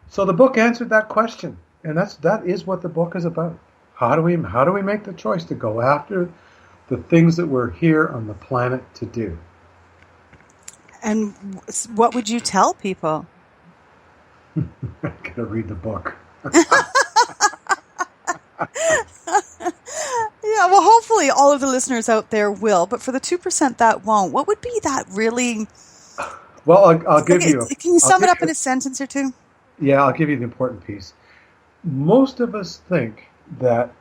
So the book answered that question, and that is what the book is about. How do we make the choice to go after the things that we're here on the planet to do? And what would you tell people? I'm gonna read the book. Yeah, well, hopefully all of the listeners out there will, but for the 2% that won't, what would be that really? Well, I'll give you. Can you sum it up in a sentence or two? Yeah, I'll give you the important piece. Most of us think that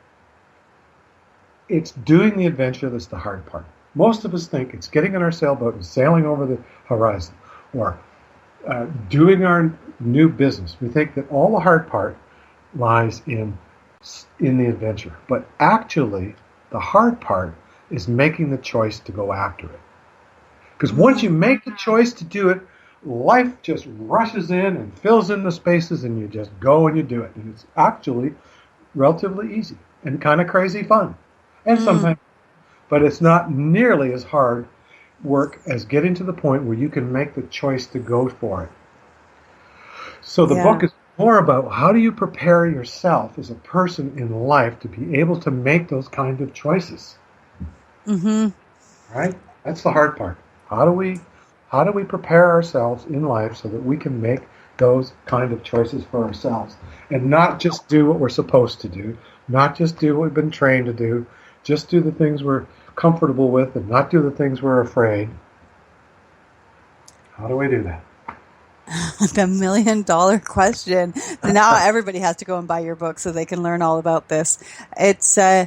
it's doing the adventure that's the hard part. Most of us think it's getting on our sailboat and sailing over the horizon, or doing our new business. We think that all the hard part lies in the adventure. But actually, the hard part is making the choice to go after it. Because once you make the choice to do it, life just rushes in and fills in the spaces, and you just go and you do it. And it's actually relatively easy and kind of crazy fun. And sometimes, but it's not nearly as hard work as getting to the point where you can make the choice to go for it. So the book is more about how do you prepare yourself as a person in life to be able to make those kind of choices. Right? That's the hard part. How do we prepare ourselves in life so that we can make those kind of choices for ourselves and not just do what we're supposed to do, not just do what we've been trained to do, just do the things we're comfortable with and not do the things we're afraid. How do we do that? The $1 million question. Now everybody has to go and buy your book so they can learn all about this. It's, I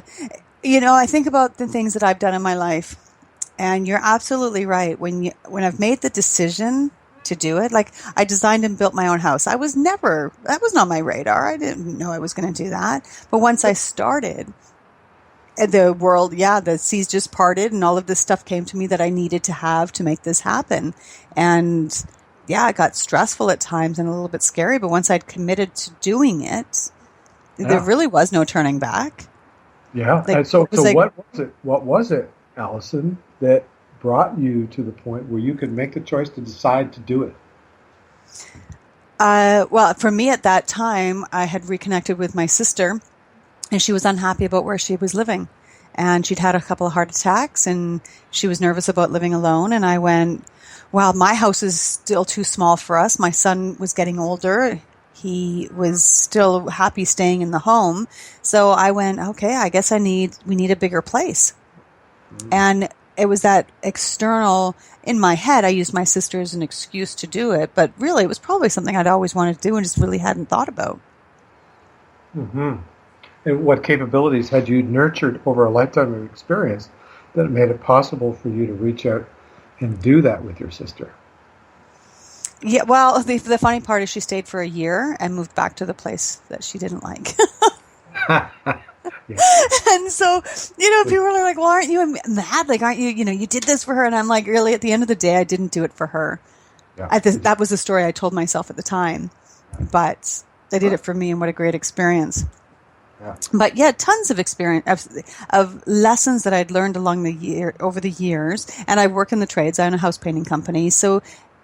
think about the things that I've done in my life, and you're absolutely right. When I've made the decision to do it, like I designed and built my own house. That was not on my radar. I didn't know I was going to do that. But once I started, the world, the seas just parted and all of this stuff came to me that I needed to have to make this happen. And it got stressful at times and a little bit scary, but once I'd committed to doing it, there really was no turning back. Yeah. Like, and so what was it, Allison, that brought you to the point where you could make the choice to decide to do it? Well, for me at that time, I had reconnected with my sister, and she was unhappy about where she was living. And she'd had a couple of heart attacks, and she was nervous about living alone. And I went, well, my house is still too small for us. My son was getting older. He was still happy staying in the home. So I went, okay, I guess we need a bigger place. And it was that external, in my head, I used my sister as an excuse to do it. But really, it was probably something I'd always wanted to do and just really hadn't thought about. Mm-hmm. And what capabilities had you nurtured over a lifetime of experience that made it possible for you to reach out and do that with your sister? Yeah, well, the funny part is she stayed for a year and moved back to the place that she didn't like. And so, people are like, well, aren't you mad? Like, aren't you, you did this for her? And I'm like, really, at the end of the day, I didn't do it for her. Yeah. That was the story I told myself at the time. But I did it for me, and what a great experience. Yeah. But tons of experience of lessons that I'd learned over the years. And I work in the trades. I own a house painting company. So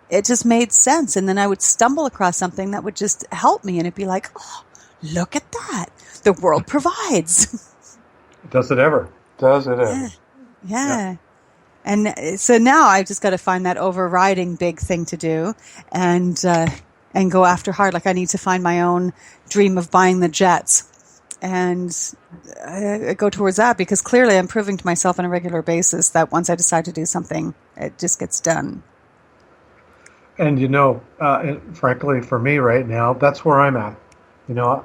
it just made sense. And then I would stumble across something that would just help me. And it'd be like, oh, look at that. The world provides. Does it ever? Yeah. And so now I've just got to find that overriding big thing to do and go after hard. Like I need to find my own dream of buying the jets. And I go towards that because clearly I'm proving to myself on a regular basis that once I decide to do something, it just gets done. And frankly, for me right now, that's where I'm at.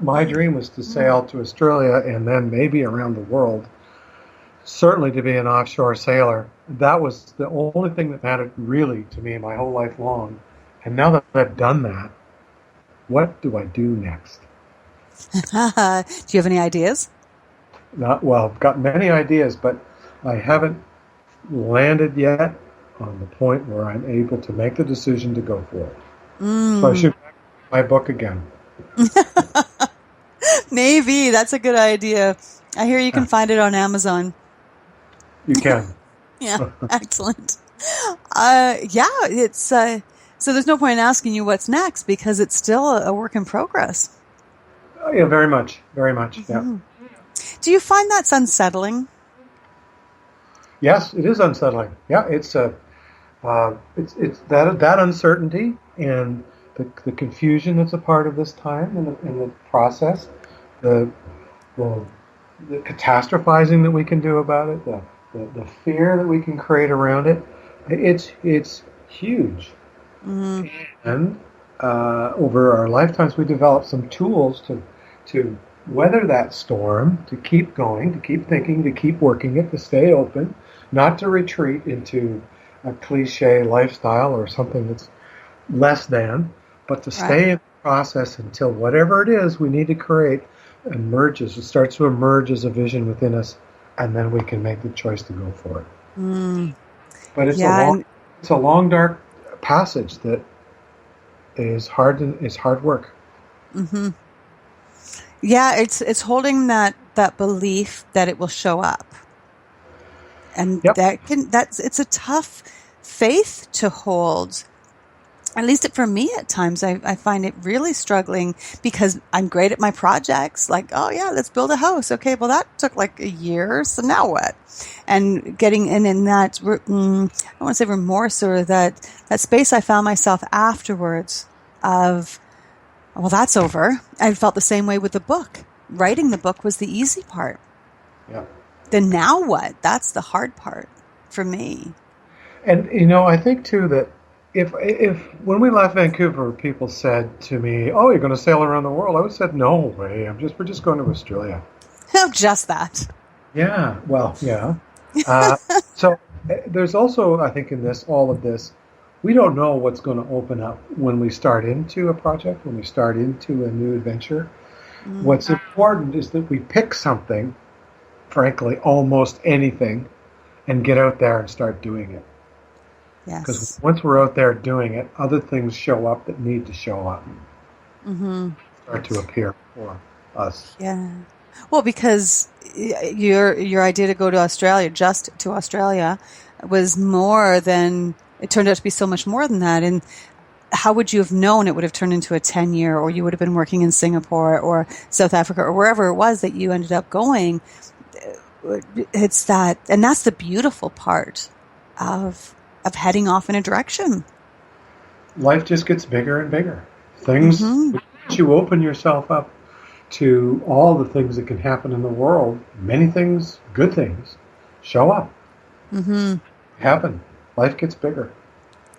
My dream was to sail to Australia and then maybe around the world, certainly to be an offshore sailor. That was the only thing that mattered really to me my whole life long. And now that I've done that, what do I do next? Do you have any ideas? Well, I've got many ideas, but I haven't landed yet on the point where I'm able to make the decision to go for it. So I should write my book again. Maybe. That's a good idea. I hear you can find it on Amazon. You can. Yeah, excellent. It's so there's no point in asking you what's next because it's still a work in progress. Yeah, very much, yeah. Do you find that's unsettling? Yes, it is unsettling. Yeah, it's that uncertainty and the confusion that's a part of this time in the process, the catastrophizing that we can do about it, the fear that we can create around it. It's huge. Mm-hmm. And over our lifetimes, we develop some tools to weather that storm, to keep going, to keep thinking, to keep working it, to stay open, not to retreat into a cliche lifestyle or something that's less than, but to stay in the process until whatever it is we need to create emerges. It starts to emerge as a vision within us, and then we can make the choice to go for it. Mm. But it's a long, dark passage that is hard work. Mm-hmm. Yeah, it's holding that belief that it will show up, and it's a tough faith to hold. At least for me at times, I find it really struggling because I'm great at my projects. Like, oh yeah, let's build a house. Okay, well that took like a year, so now what? And getting in that, I don't want to say remorse or that space I found myself afterwards of, well, that's over. I felt the same way with the book. Writing the book was the easy part. Yeah. Then now what? That's the hard part for me. And I think too that if when we left Vancouver, people said to me, "Oh, you're going to sail around the world," I would have said, "No way. We're just going to Australia." Oh, just that. Yeah. Well, yeah. So there's also, I think, in all of this, we don't know what's going to open up when we start into a project, when we start into a new adventure. Mm-hmm. What's important is that we pick something, frankly, almost anything, and get out there and start doing it. Yes. Because once we're out there doing it, other things show up that need to show up. Mm-hmm. Start to appear for us. Yeah. Well, because your idea to go to Australia, just to Australia, was more than, it turned out to be so much more than that. And how would you have known it would have turned into a 10-year, or you would have been working in Singapore or South Africa or wherever it was that you ended up going? It's that, and that's the beautiful part of heading off in a direction. Life just gets bigger and bigger. Things, you open yourself up to all the things that can happen in the world. Many things, good things, show up. Mm-hmm. Happen. Life gets bigger.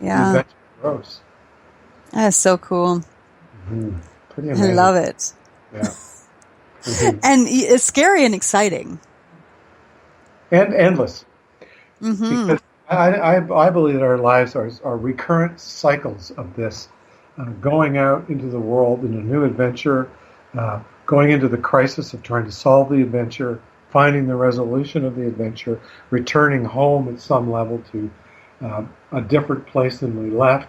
Yeah. The adventure grows. That's so cool. Mm-hmm. Pretty amazing. I love it. Yeah. Mm-hmm. And it's scary and exciting. And endless. Mm-hmm. Because I believe that our lives are recurrent cycles of this, going out into the world in a new adventure, going into the crisis of trying to solve the adventure, finding the resolution of the adventure, returning home at some level to a different place than we left,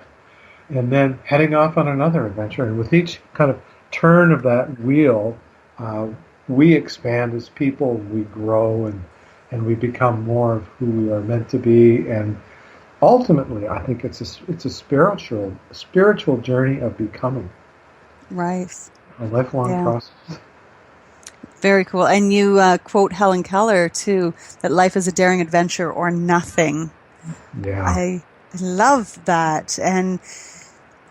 and then heading off on another adventure. And with each kind of turn of that wheel, we expand as people, we grow, and we become more of who we are meant to be. And ultimately, I think it's a spiritual journey of becoming. Right. A lifelong process. Very cool. And you quote Helen Keller, too, that life is a daring adventure or nothing. Yeah. I love that. And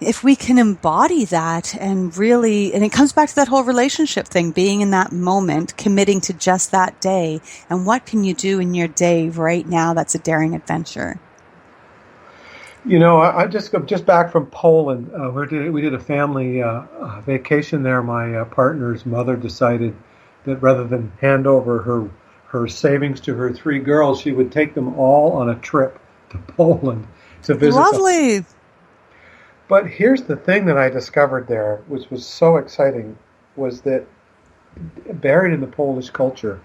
if we can embody that and really, and it comes back to that whole relationship thing, being in that moment, committing to just that day. And what can you do in your day right now that's a daring adventure? I just back from Poland. We did a family vacation there. My partner's mother decided that rather than hand over her savings to her 3 girls, she would take them all on a trip to Poland to visit. Lovely. But here's the thing that I discovered there, which was so exciting, was that buried in the Polish culture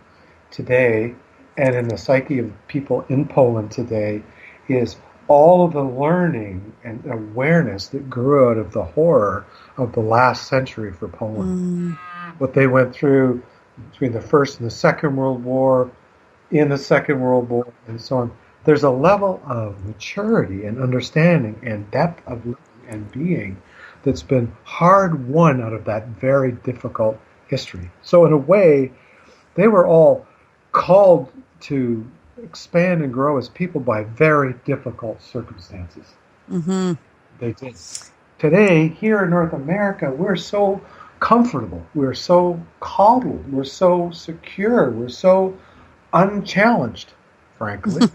today and in the psyche of people in Poland today is all of the learning and awareness that grew out of the horror of the last century for Poland. What they went through between the First and the Second World War, in the Second World War, and so on. There's a level of maturity and understanding and depth of living and being that's been hard won out of that very difficult history. So in a way, they were all called to expand and grow as people by very difficult circumstances. Mm-hmm. They did. Today, here in North America, we're so comfortable, we're so coddled, we're so secure, we're so unchallenged, frankly,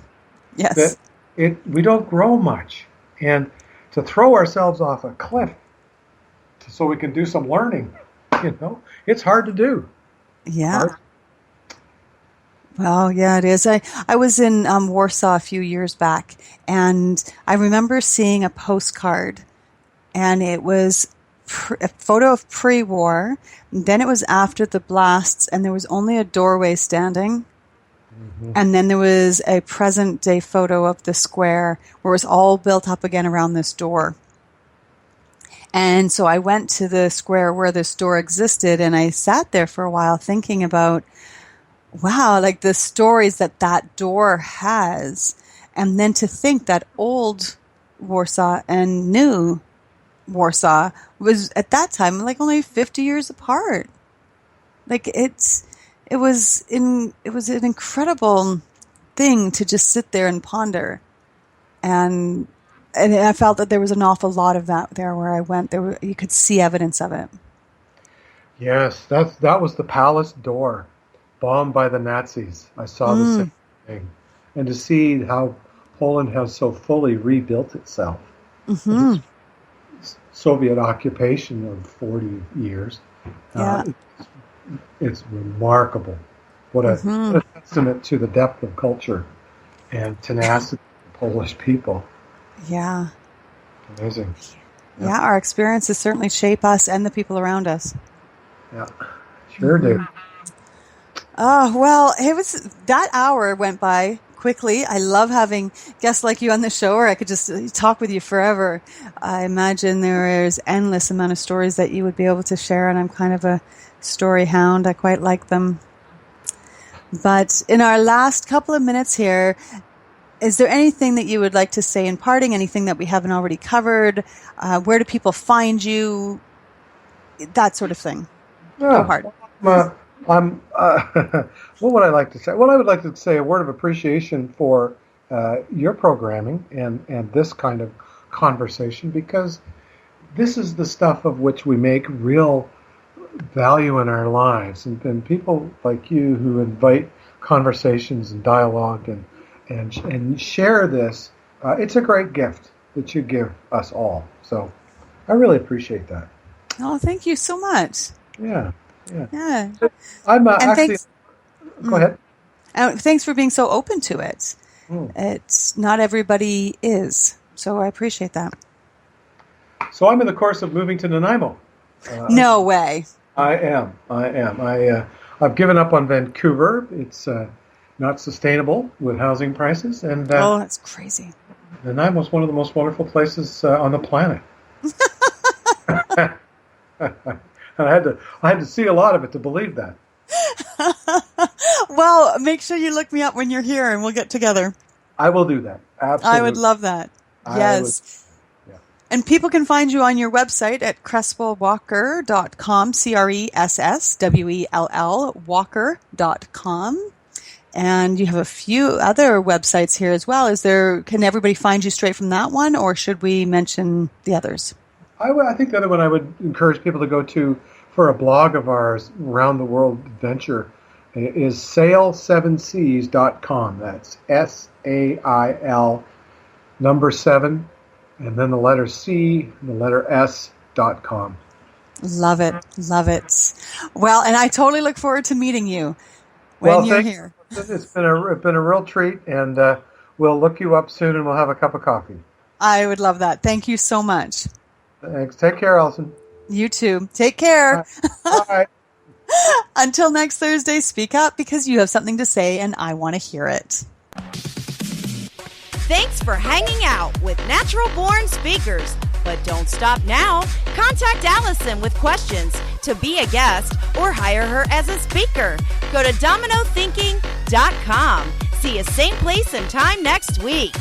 yes, that we don't grow much. And to throw ourselves off a cliff so we can do some learning, it's hard to do. Yeah. Hard. Well, yeah, it is. I was in Warsaw a few years back, and I remember seeing a postcard, and it was a photo of pre-war. Then it was after the blasts, and there was only a doorway standing. Mm-hmm. And then there was a present-day photo of the square where it was all built up again around this door. And so I went to the square where this door existed, and I sat there for a while thinking about, wow, like the stories that door has. And then to think that old Warsaw and new Warsaw was at that time like only 50 years apart. Like it was an incredible thing to just sit there and ponder. And I felt that there was an awful lot of that there where I went. You could see evidence of it. Yes, that was the palace door, bombed by the Nazis. I saw the same thing. And to see how Poland has so fully rebuilt itself. Mm-hmm. Soviet occupation of 40 years. Yeah. It's remarkable. What a testament to the depth of culture and tenacity of the Polish people. Yeah. Amazing. Yeah, our experiences certainly shape us and the people around us. Yeah, sure do. Oh, well, that hour went by quickly. I love having guests like you on the show, or I could just talk with you forever. I imagine there is endless amount of stories that you would be able to share, and I'm kind of a story hound. I quite like them. But in our last couple of minutes here, is there anything that you would like to say in parting? Anything that we haven't already covered? Where do people find you? That sort of thing. Yeah, Go hard. What would I like to say? Well, I would like to say a word of appreciation for your programming and this kind of conversation, because this is the stuff of which we make real value in our lives. And people like you who invite conversations and dialogue and share this, it's a great gift that you give us all. So I really appreciate that. Oh, thank you so much. Yeah. I'm actually. Go ahead. Thanks for being so open to it. It's not everybody is, so I appreciate that. So I'm in the course of moving to Nanaimo. No way. I am. I've given up on Vancouver. It's not sustainable with housing prices, and that's crazy. Nanaimo is one of the most wonderful places on the planet. And I had to see a lot of it to believe that. Well, make sure you look me up when you're here and we'll get together. I will do that. Absolutely. I would love that. Yes. Yeah. And people can find you on your website at cresswellwalker.com, CRESSWELL, walker.com. And you have a few other websites here as well. Can everybody find you straight from that one, or should we mention the others? I think the other one I would encourage people to go to for a blog of ours, Round the World Adventure, is sail7seas.com. That's SAIL, number 7, and then the letter C, and the letter S.com. Love it. Love it. Well, and I totally look forward to meeting you when you're here. It's been a real treat, and we'll look you up soon and we'll have a cup of coffee. I would love that. Thank you so much. Thanks. Take care, Allison. You too. Take care. Bye. Until next Thursday, speak up because you have something to say and I want to hear it. Thanks for hanging out with Natural Born Speakers. But don't stop now. Contact Allison with questions to be a guest or hire her as a speaker. Go to dominothinking.com. See you same place and time next week.